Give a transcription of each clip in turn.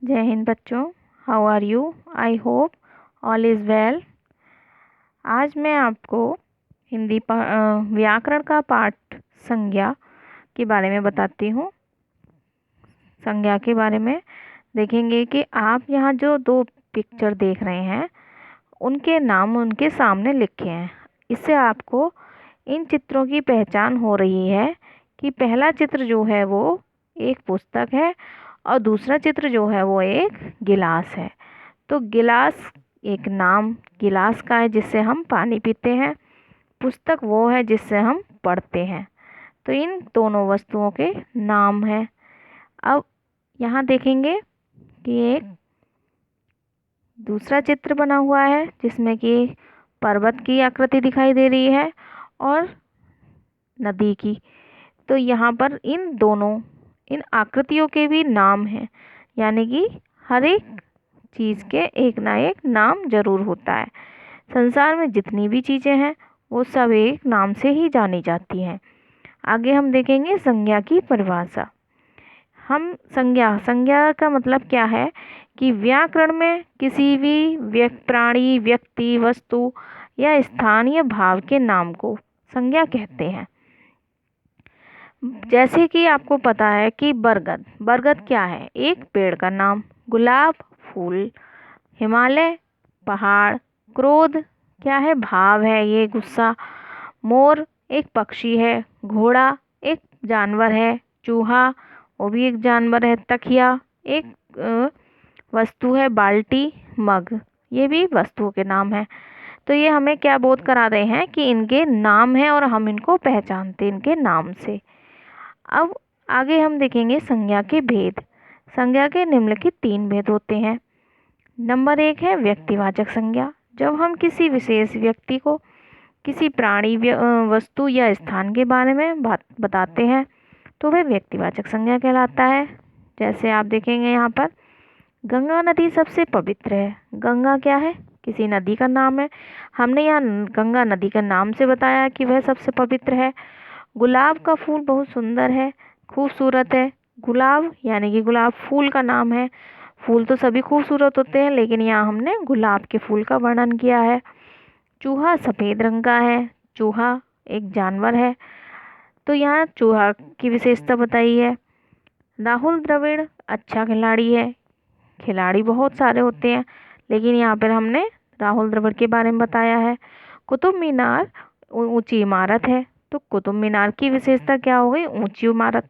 जय हिंद बच्चों। How are you? I hope all is well. आज मैं आपको व्याकरण का पाठ संज्ञा के बारे में बताती हूँ। संज्ञा के बारे में देखेंगे कि आप यहाँ जो दो पिक्चर देख रहे हैं उनके नाम उनके सामने लिखे हैं। इससे आपको इन चित्रों की पहचान हो रही है कि पहला चित्र जो है वो एक पुस्तक है और दूसरा चित्र जो है वो एक गिलास है। तो गिलास एक नाम गिलास का है जिससे हम पानी पीते हैं, पुस्तक वो है जिससे हम पढ़ते हैं। तो इन दोनों वस्तुओं के नाम हैं। अब यहाँ देखेंगे कि एक दूसरा चित्र बना हुआ है जिसमें कि पर्वत की आकृति दिखाई दे रही है और नदी की। तो यहाँ पर इन आकृतियों के भी नाम हैं, यानी कि हर एक चीज़ के एक ना एक नाम जरूर होता है। संसार में जितनी भी चीज़ें हैं वो सब एक नाम से ही जानी जाती हैं। आगे हम देखेंगे संज्ञा की परिभाषा। हम संज्ञा का मतलब क्या है कि व्याकरण में किसी भी प्राणी, व्यक्ति, वस्तु या स्थानीय भाव के नाम को संज्ञा कहते हैं। जैसे कि आपको पता है कि बरगद क्या है? एक पेड़ का नाम। गुलाब फूल, हिमालय पहाड़, क्रोध क्या है? भाव है, ये गुस्सा। मोर एक पक्षी है, घोड़ा एक जानवर है, चूहा वो भी एक जानवर है, तकिया एक वस्तु है, बाल्टी, मग ये भी वस्तुओं के नाम हैं। तो ये हमें क्या बोध करा रहे हैं कि इनके नाम हैं और हम इनको पहचानते हैं इनके नाम से। अब आगे हम देखेंगे संज्ञा के भेद। संज्ञा के निम्नलिखित 3 भेद होते हैं। नंबर 1 है व्यक्तिवाचक संज्ञा। जब हम किसी विशेष व्यक्ति को किसी प्राणी, वस्तु या स्थान के बारे में बताते हैं तो वह व्यक्तिवाचक संज्ञा कहलाता है। जैसे आप देखेंगे यहाँ पर गंगा नदी सबसे पवित्र है। गंगा क्या है? किसी नदी का नाम है। हमने यहाँ गंगा नदी का नाम से बताया कि वह सबसे पवित्र है। गुलाब का फूल बहुत सुंदर है, खूबसूरत है। गुलाब यानी कि गुलाब फूल का नाम है। फूल तो सभी खूबसूरत होते हैं लेकिन यहाँ हमने गुलाब के फूल का वर्णन किया है। चूहा सफ़ेद रंग का है। चूहा एक जानवर है, तो यहाँ चूहा की विशेषता बताई है। राहुल द्रविड़ अच्छा खिलाड़ी है। खिलाड़ी बहुत सारे होते हैं लेकिन यहाँ पर हमने राहुल द्रविड़ के बारे में बताया है। कुतुब मीनार ऊंची इमारत है। तो कुतुब मीनार की विशेषता क्या हो गई? ऊंची इमारत।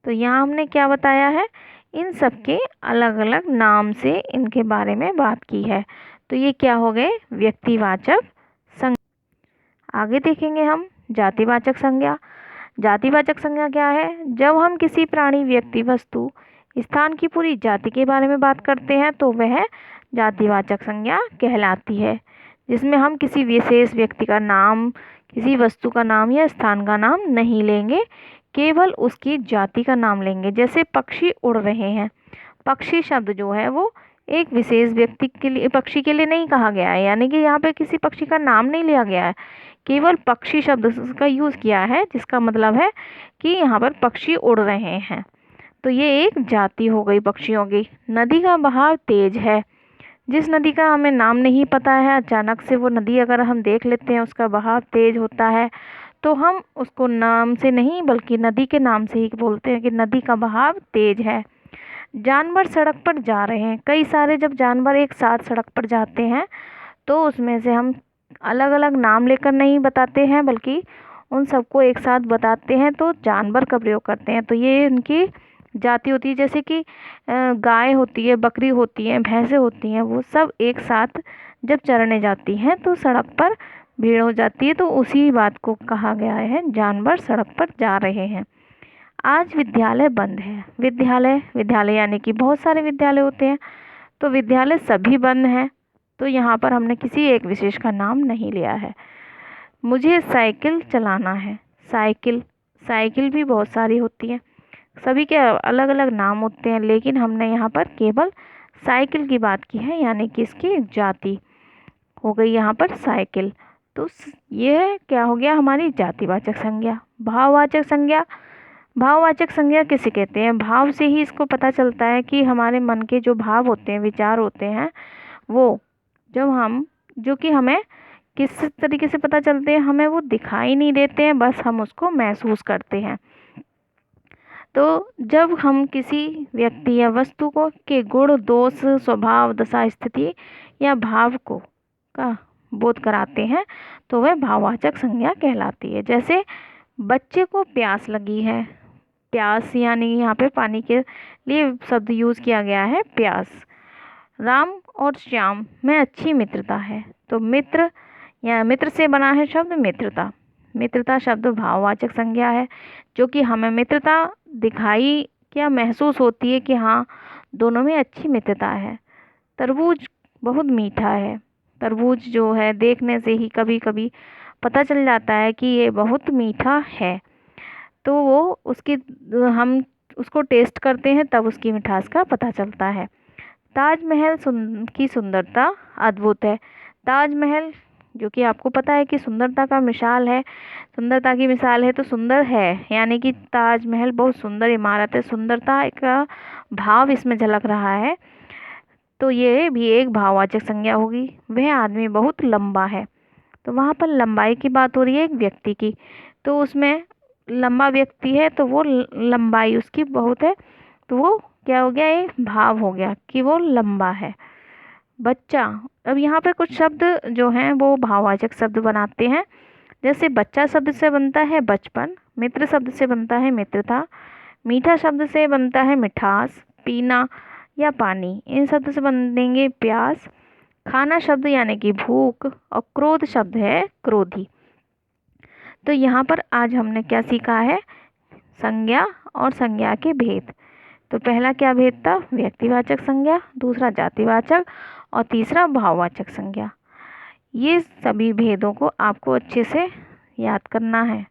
तो यहाँ हमने क्या बताया है? इन सब के अलग अलग नाम से इनके बारे में बात की है। तो ये क्या हो गए? व्यक्तिवाचक संज्ञा। आगे देखेंगे हम जातिवाचक संज्ञा। जातिवाचक संज्ञा क्या है? जब हम किसी प्राणी, व्यक्ति, वस्तु, स्थान की पूरी जाति के बारे में बात करते हैं तो वह जातिवाचक संज्ञा कहलाती है, जिसमें हम किसी विशेष व्यक्ति का नाम, किसी वस्तु का नाम या स्थान का नाम नहीं लेंगे, केवल उसकी जाति का नाम लेंगे। जैसे पक्षी उड़ रहे हैं, पक्षी शब्द जो है वो एक विशेष व्यक्ति के लिए, पक्षी के लिए नहीं कहा गया है, यानी कि यहाँ पे किसी पक्षी का नाम नहीं लिया गया है, केवल पक्षी शब्द का यूज़ किया है, जिसका मतलब है कि यहाँ पर पक्षी उड़ रहे हैं। तो ये एक जाति हो गई पक्षियों की। नदी का बहाव तेज है। जिस नदी का हमें नाम नहीं पता है, अचानक से वो नदी अगर हम देख लेते हैं उसका बहाव तेज होता है तो हम उसको नाम से नहीं बल्कि नदी के नाम से ही बोलते हैं कि नदी का बहाव तेज है। जानवर सड़क पर जा रहे हैं। कई सारे जब जानवर एक साथ सड़क पर जाते हैं तो उसमें से हम अलग अलग नाम लेकर नहीं बताते हैं बल्कि उन सबको एक साथ बताते हैं, तो जानवर का प्रयोग करते हैं। तो ये उनकी जाति होती है। जैसे कि गाय होती है, बकरी होती है, भैंसें होती हैं, वो सब एक साथ जब चरने जाती हैं तो सड़क पर भीड़ हो जाती है, तो उसी बात को कहा गया है जानवर सड़क पर जा रहे हैं। आज विद्यालय बंद है। विद्यालय यानी कि बहुत सारे विद्यालय होते हैं, तो विद्यालय सभी बंद हैं। तो यहाँ पर हमने किसी एक विशेष का नाम नहीं लिया है। मुझे साइकिल चलाना है। साइकिल भी बहुत सारी होती हैं, सभी के अलग अलग नाम होते हैं, लेकिन हमने यहाँ पर केवल साइकिल की बात की है, यानी कि इसकी जाति हो गई यहाँ पर साइकिल। तो ये क्या हो गया? हमारी जातिवाचक संज्ञा। भाववाचक संज्ञा। भाववाचक संज्ञा किसे कहते हैं? भाव से ही इसको पता चलता है कि हमारे मन के जो भाव होते हैं, विचार होते हैं, वो जो कि हमें किस तरीके से पता चलते हैं, हमें वो दिखाई नहीं देते हैं, बस हम उसको महसूस करते हैं। तो जब हम किसी व्यक्ति या वस्तु को के गुण, दोष, स्वभाव, दशा, स्थिति या भाव को का बोध कराते हैं तो वह भाववाचक संज्ञा कहलाती है। जैसे बच्चे को प्यास लगी है, प्यास यानी यहाँ पे पानी के लिए शब्द यूज़ किया गया है, प्यास। राम और श्याम में अच्छी मित्रता है, तो मित्र या मित्र से बना है शब्द मित्रता। मित्रता शब्द भाववाचक संज्ञा है, जो कि हमें मित्रता दिखाई क्या महसूस होती है कि हाँ, दोनों में अच्छी मित्रता है। तरबूज बहुत मीठा है। तरबूज जो है देखने से ही कभी कभी पता चल जाता है कि ये बहुत मीठा है, तो हम उसको टेस्ट करते हैं, तब उसकी मिठास का पता चलता है। ताजमहल की सुंदरता अद्भुत है। ताजमहल जो कि आपको पता है कि सुंदरता की मिसाल है, तो सुंदर है यानी कि ताजमहल बहुत सुंदर इमारत है, सुंदरता का भाव इसमें झलक रहा है, तो ये भी एक भाववाचक संज्ञा होगी। वह आदमी बहुत लंबा है, तो वहाँ पर लंबाई की बात हो रही है एक व्यक्ति की, तो उसमें लंबा व्यक्ति है तो वो लंबाई उसकी बहुत है, तो वो क्या हो गया, एक भाव हो गया कि वो लंबा है। बच्चा, अब यहाँ पे कुछ शब्द जो हैं वो भाववाचक शब्द बनाते हैं। जैसे बच्चा शब्द से बनता है बचपन, मित्र शब्द से बनता है मित्रता, मीठा शब्द से बनता है मिठास, पीना या पानी, इन शब्द से बनेंगे प्यास, खाना शब्द यानी कि भूख, और क्रोध शब्द है क्रोधी। तो यहाँ पर आज हमने क्या सीखा है, संज्ञा और संज्ञा के भेद। तो पहला क्या भेद था, व्यक्तिवाचक संज्ञा, दूसरा जातिवाचक और तीसरा भाववाचक संज्ञा। ये सभी भेदों को आपको अच्छे से याद करना है।